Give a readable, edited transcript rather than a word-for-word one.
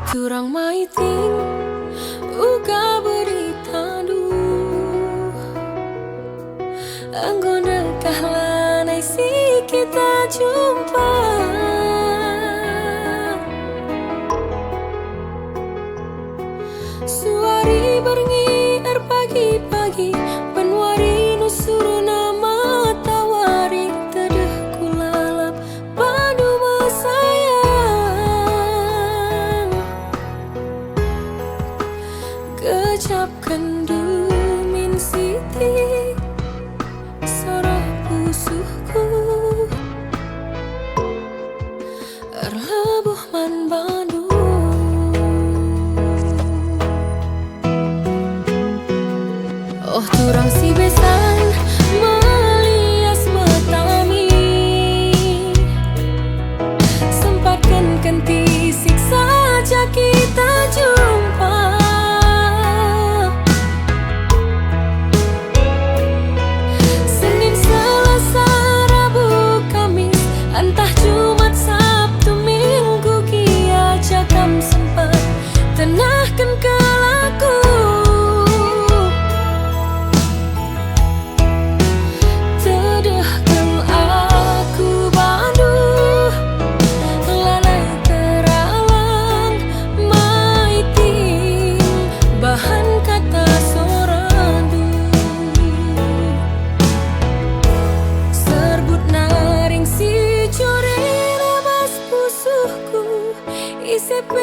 turang maiting uga beritandu anggo nekah lanai si kita jumpa. Suari berngi pagi-pagi penwari nusuru nama tawari tedeh kulalap padu sayang kecap kendu min siti sorah pusuhku erlebuh man bandu. Oh turang si besan melias metami sempatkan kenti siksa saja kita jumpa. Senin, Selasa, Rabu, Kamis, entah Jumat, Sabtu, Minggu kia jakam sempat tenahkan kelaku. ICP